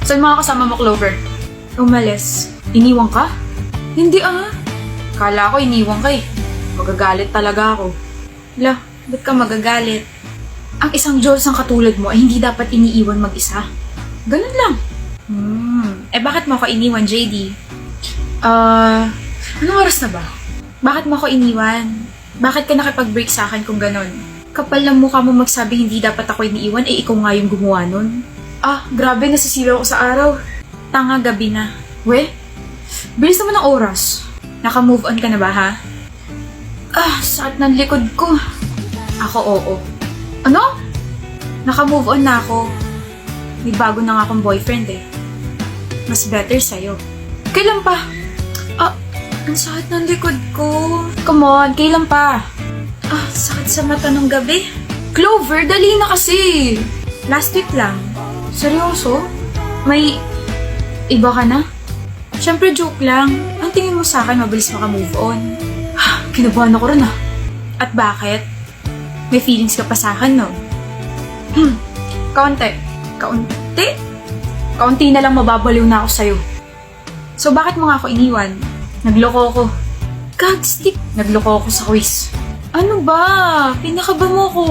Saan mga kasama mo, Clover? Umalis. Iniwan ka? Hindi Kala ko iniwan ka eh. Magagalit talaga ako. La, ba't ka magagalit? Ang isang Diyos ang katulad mo ay hindi dapat iniiwan mag-isa. Ganun lang. Bakit mo ako iniwan, JD? Anong oras na ba? Bakit mo ako iniwan? Bakit ka nakipag-break sa akin kung ganun? Kapal ng mukha mo magsabi hindi dapat ako iniiwan, ikaw nga yung gumawa nun. Grabe, nasisilaw ko sa araw. Tanga, gabi na. We? Bilis naman ang oras. Naka-move on ka na ba, ha? Sakit ng likod ko. Ako, oo. Ano? Naka-move on na ako. May bago na nga akong boyfriend eh. Mas better sa'yo. Kailan pa? Ang sakit ng likod ko. Come on, kailan pa? Sakit sa mata ng gabi. Clover, dali na kasi. Last week lang. Seryoso? May iba ka na? Siyempre joke lang. Ang tingin mo sa akin, mabilis maka-move on. Kinabahan ako rin At bakit? May feelings ka pa sa akin, no? Kaunti. Kaunti? Kaunti na lang mababaliw na ako sa'yo. So bakit mo nga ako iniwan? Nagloko ko. Godstick! Nagloko ako sa quiz. Ano ba? Pinakaba mo ko.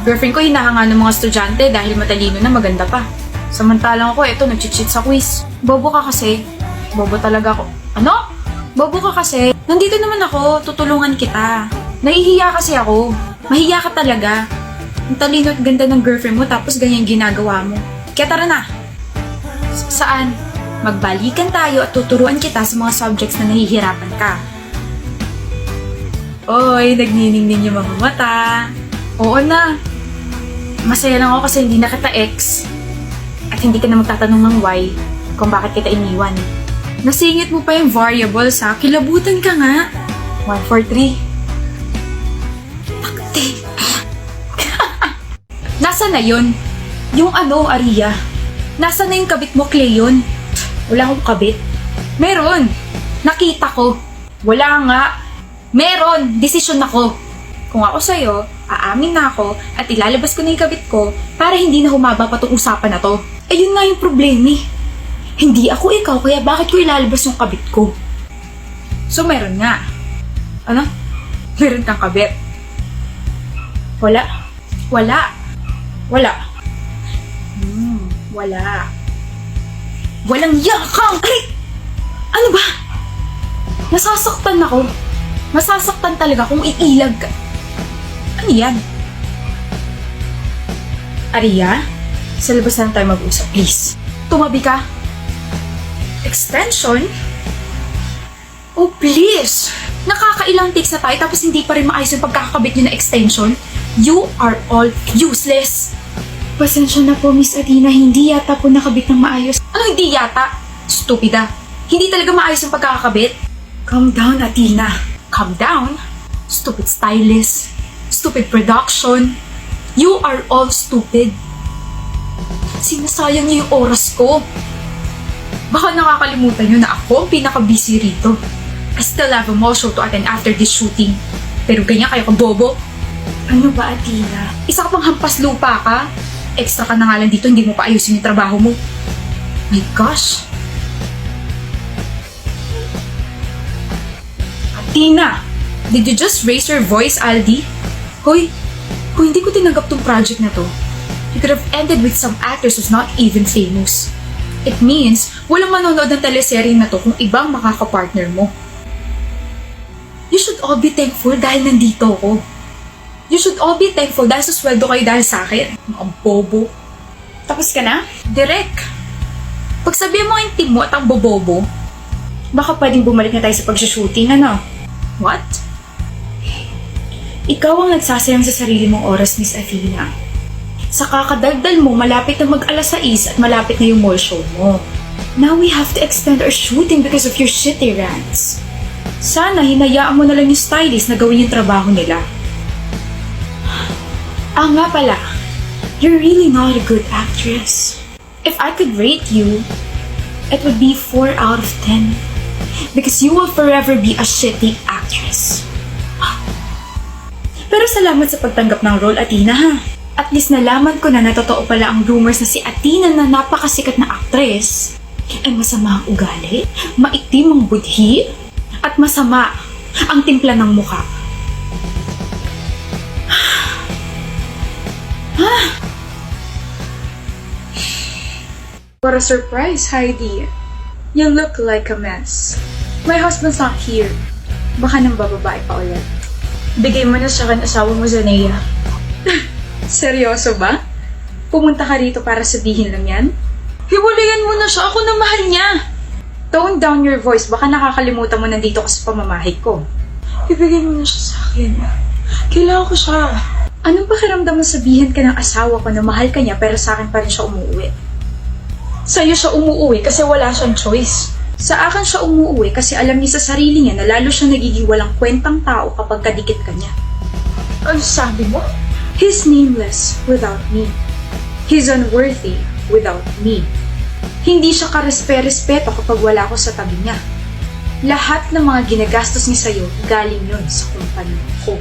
Girlfriend ko hinahanga ng mga estudyante dahil matalino na maganda pa. Samantalang ako, nag-cheat sa quiz. Bobo ka kasi. Bobo talaga ako. Ano? Bobo ka kasi. Nandito naman ako, tutulungan kita. Nahihiya kasi ako. Mahiya ka talaga. Ang talino at ganda ng girlfriend mo tapos ganyan ginagawa mo. Kaya tara na. Saan? Magbalikan tayo at tuturuan kita sa mga subjects na nahihirapan ka. Oy, nagniningning yung mga mata. Oo na. Masaya lang ako kasi hindi na kita ex. At hindi ka na magtatanong ng why kung bakit kita iniwan. Nasingit mo pa yung variables ha. Kilabutan ka nga. 1, 4, 3. Takti. Nasaan na yun? Yung Aria? Nasaan na yung kabit mo, Cleon? Wala akong kabit. Meron. Nakita ko. Wala nga. Meron. Desisyon ako. Kung ako sa'yo, aamin na ako at ilalabas ko na yung kabit ko para hindi na humaba pa itong usapan na to. Ayun nga yung problema eh. Hindi ako ikaw, kaya bakit ko ilalabas yung kabit ko? So, meron nga. Ano? Meron kang kabit? Wala. Wala. Wala. Wala. Walang yakang! Ay! Ano ba? Nasasaktan ako. Masasaktan talaga kung iilag ka. Ano yan? Aria? Sa labas na tayo mag-usap, please. Tumabi ka. Extension? Oh, please! Nakakailang takes na tayo tapos hindi pa rin maayos yung pagkakakabit nyo na extension. You are all useless. Pasensya na po, Miss Athena. Hindi yata po nakabit ng maayos. Ano hindi yata? Stupida. Hindi talaga maayos yung pagkakakabit. Calm down, Athena. Calm down? Stupid stylist. Stupid production. You are all stupid. Sinasayang niyo yung oras ko. Baka nakakalimutan niyo na ako ang pinaka-busy rito. I still have a mall show to attend after this shooting. Pero ganyan kayo kabobo. Ano ba, Athena? Isa ka pang hampas lupa ka? Extra ka na nga lang dito, hindi mo pa ayusin yung trabaho mo. My gosh! Athena! Did you just raise your voice, Aldi? Hoy, kung hindi ko tinanggap tong project na to, you could have ended with some actors who's not even famous. It means, walang manonood ng teleserye na to kung ibang makakapartner mo. You should all be thankful dahil nandito ko. You should all be thankful dahil sa sweldo kayo dahil sa akin. Mga bobo. Tapos ka na? Direk. Pagsabihin mo yung team mo at ang bobobo, baka pwedeng bumalik na tayo sa pag-shooting, ano? What? Ikaw ang nagsasayang sa sarili mong oras, Miss Athena. Sa kakadaldal mo, malapit na mag-alas 6 at malapit na yung mall show mo. Now we have to extend our shooting because of your shitty rants. Sana hinayaan mo na lang yung stylist na gawin yung trabaho nila. Nga pala, you're really not a good actress. If I could rate you, it would be 4 out of 10. Because you will forever be a shitty actress. Pero salamat sa pagtanggap ng role, Athena, ha? At least nalaman ko na totoo pala ang rumors na si Athena na napakasikat na aktres ay masama ang ugali, maitim ang budhi, at masama ang timpla ng mukha. What a surprise, Heidi. You look like a mess. My husband's not here. Baka nang bababae pa ulit. Bigay mo na sa akin asawa mo, Zanea. Seryoso ba? Pumunta ka rito para sabihin lang yan? Hiwalayan mo na siya. Ako na mahal niya. Tone down your voice. Baka nakakalimutan mo nandito ka sa pamamahay ko. Ibigay mo na siya sa akin. Kailangan ko siya. Anong pakiramdam mo sabihin ka ng asawa ko na mahal ka niya pero sa akin pa rin siya umuwi? Sa'yo siya umuwi kasi wala siyang choice. Sa akin siya umuwi kasi alam niya sa sarili niya na lalo siya nagiging walang kwentang tao kapag kadikit ka niya. Ano sabi mo? He's nameless without me. He's unworthy without me. Hindi siya karespe-respeto kapag wala ko sa tabi niya. Lahat ng mga ginagastos niya sa'yo galing yun sa kumpanya ko.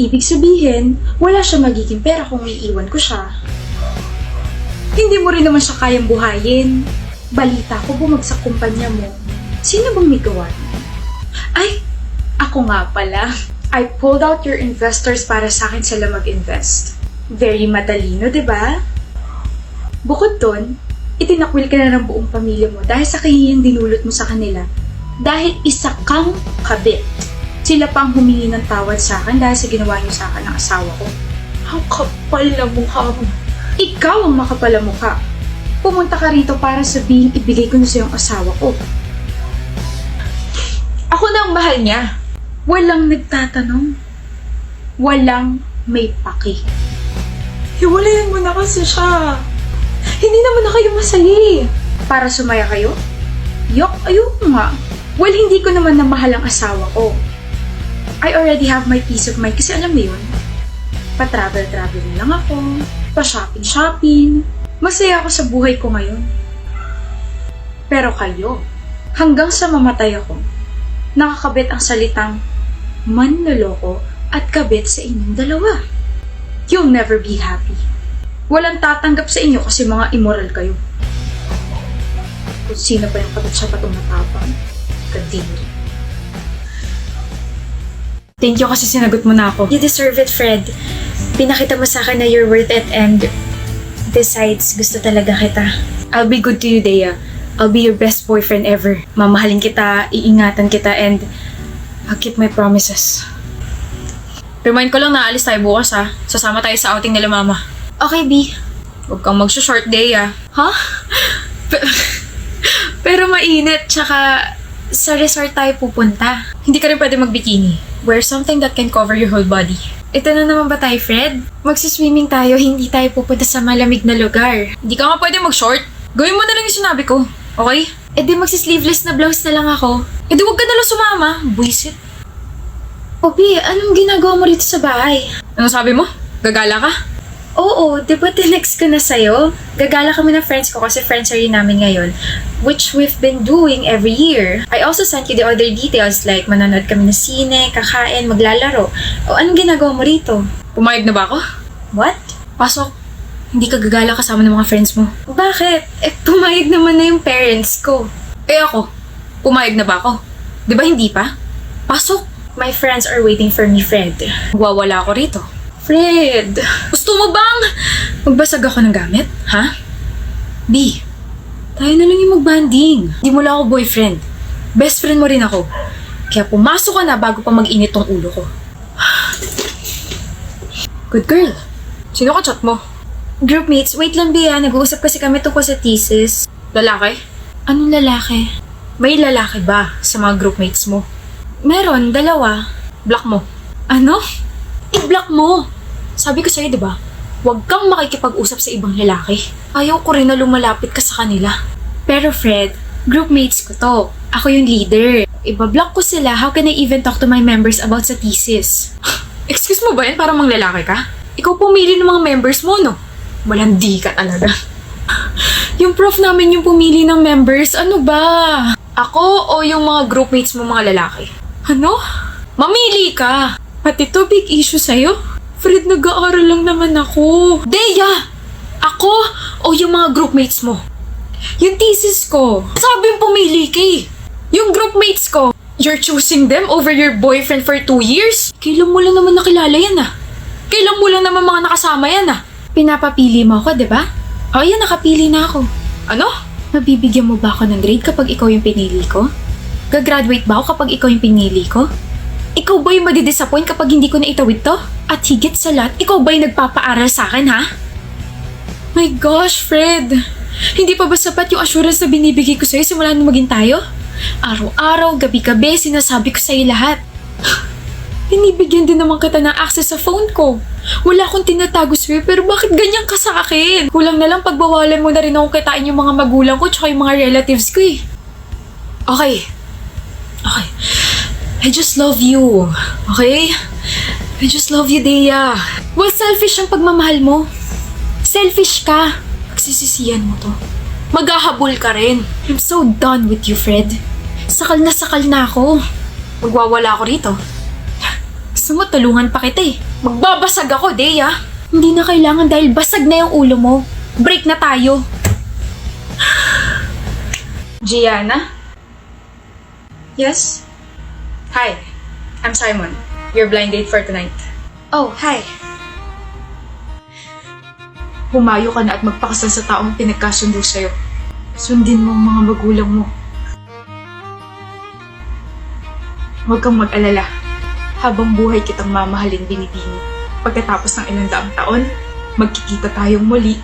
Ibig sabihin, wala siya magiging pera kung iiwan ko siya. Hindi mo rin naman siya kayang buhayin. Balita ko bumagsak kumpanya mo. Sino bang may gawa niya? Ay, ako nga pala. I pulled out your investors para sa akin sila mag-invest. Very matalino, di ba? Bukod doon, itinakwil ka na ng buong pamilya mo dahil sa kahihiyang dinulot mo sa kanila. Dahil isa kang kabit. Sila pa ang humingi ng tawad sa akin dahil sa ginawa niyo sa akin ng asawa ko. Ang kapal na mukha mo. Ikaw ang makapal na mukha. Pumunta ka rito para sabihin ibigay ko na sa iyong asawa ko. Ako na ang mahal niya. Walang nagtatanong. Walang may paki. Hiwalayan mo na kasi siya. Hindi naman na kayo masaya eh. Para sumaya kayo? Ayoko nga. Well, hindi ko naman na mahal ang asawa ko. I already have my peace of mind kasi alam mo yun, pa-travel-travel lang ako, pa-shopping-shopping. Masaya ako sa buhay ko ngayon. Pero kayo, hanggang sa mamatay ako, nakakabit ang salitang manloloko at kabit sa inyong dalawa. You'll never be happy. Walang tatanggap sa inyo kasi mga immoral kayo. Kung sino pa yung katot siya patong matapang, kadiri. Thank you kasi sinagot mo na ako. You deserve it, Fred. Pinakita mo sa akin na you're worth it and besides, gusto talaga kita. I'll be good to you, Dea. I'll be your best boyfriend ever. Mamahalin kita, iingatan kita, and I'll keep my promises. Remind ko lang na alis tayo bukas ha. Sasama tayo sa outing nila mama. Okay, B. Huwag kang mag-short day ah. Huh? Pero mainit, tsaka sa resort tayo pupunta. Hindi ka rin pwede mag-bikini. Wear something that can cover your whole body. Ito na naman ba tayo, Fred? Magsiswimming tayo, hindi tayo pupunta sa malamig na lugar. Hindi ka nga pwede mag-short. Gawin mo na lang yung sinabi ko. Okay? E di magsisleeveless na blouse na lang ako. Eh di huwag ka na lang sumama. Buisit. Obi, anong ginagawa mo rito sa bahay? Ano sabi mo? Gagala ka? Oo, di ba tinext ko na sa'yo? Gagala kami ng friends ko kasi friendshare namin ngayon, which we've been doing every year. I also sent you the other details like manonood kami ng sine, kakain, maglalaro. O anong ginagawa mo rito? Pumayag na ba ako? What? Pasok. Hindi ka gagala kasama ng mga friends mo. Bakit? Eh, pumayag naman na yung parents ko. Eh ako, pumayag na ba ako? Di ba hindi pa? Pasok. My friends are waiting for me, Fred. Wawala ako rito. Fred! Gusto mo bang magbasag ako ng gamit? Ha? B, tayo na lang yung magbanding. Di mo lang ako boyfriend. Best friend mo rin ako. Kaya pumasok ka na bago pa mag-init tong ulo ko. Good girl. Sino ka chat mo? Groupmates, wait lang Bea. Nag-uusap kasi kami tungkol sa thesis. Lalaki? Anong lalaki? May lalaki ba sa mga groupmates mo? Meron, 2. Block mo. Ano? I-block mo. Sabi ko sa'yo, di ba? Huwag kang makikipag-usap sa ibang lalaki. Ayaw ko rin na lumalapit ka sa kanila. Pero Fred, groupmates ko to. Ako yung leader. Iba-block ko sila. How can I even talk to my members about sa thesis? Excuse mo ba yan? Parang mang lalaki ka? Ikaw pumili ng mga members mo, no? Malandi ka talaga. Yung prof namin yung pumili ng members. Ano ba? Ako o yung mga groupmates mo mga lalaki? Ano? Mamili ka! Pati to big issue sa'yo? Fred, nag-aaral lang naman ako. Deya! Ako o yung mga groupmates mo? Yung thesis ko. Sabi yung pumili ka eh. Yung groupmates ko. You're choosing them over your boyfriend for 2 years? Kailan mo lang naman nakilala yan ah? Kailan mo lang naman mga nakasama yan ah? Pinapapili mo ako, di ba? O yan, nakapili na ako. Ano? Mabibigyan mo ba ako ng grade kapag ikaw yung pinili ko? Gagraduate ba ako kapag ikaw yung pinili ko? Ikaw ba yung madidisappoint kapag hindi ko na itawid to? At higit sa lahat, ikaw ba yung nagpapaaral sa akin, ha? My gosh, Fred! Hindi pa ba sapat yung assurance na binibigay ko sa'yo simula nung maging tayo? Araw-araw, gabi-gabi, sinasabi ko sa'yo lahat. Binibigyan din naman kita ng access sa phone ko. Wala akong tinatago sa'yo, pero bakit ganyan ka sa akin? Kulang na lang pagbawalan mo na rin akong kitain yung mga magulang ko tsaka yung mga relatives ko eh. Okay. I just love you. Okay? I just love you, Dea. Well, selfish ang pagmamahal mo. Selfish ka. Pagsisisihan mo to. Maghahabol ka rin. I'm so done with you, Fred. Sakal na ako. Magwawala ako rito. Gusto mo, tulungan pa kita eh. Magbabasag ako, Dea. Hindi na kailangan dahil basag na yung ulo mo. Break na tayo. Gianna? Yes? Hi, I'm Simon. Your blind date for tonight. Oh, hi. Humayo ka na at magpakasal sa taong pinagkasundo sa'yo. Sundin mo ang mga magulang mo. Huwag kang mag-alala. Habang buhay kitang mamahalin binibini. Pagkatapos ng ilang daang taon, magkikita tayong muli.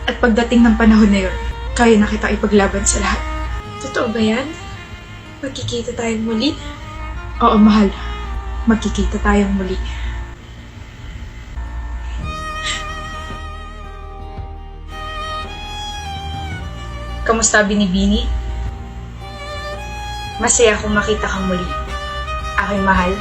At pagdating ng panahon na yun, kaya na kita ipaglaban sa lahat. Totoo ba yan? Magkikita tayong muli? Oo, mahal. Magkikita tayong muli. Kamusta, Binibini? Masaya akong makita kang muli. Aking mahal.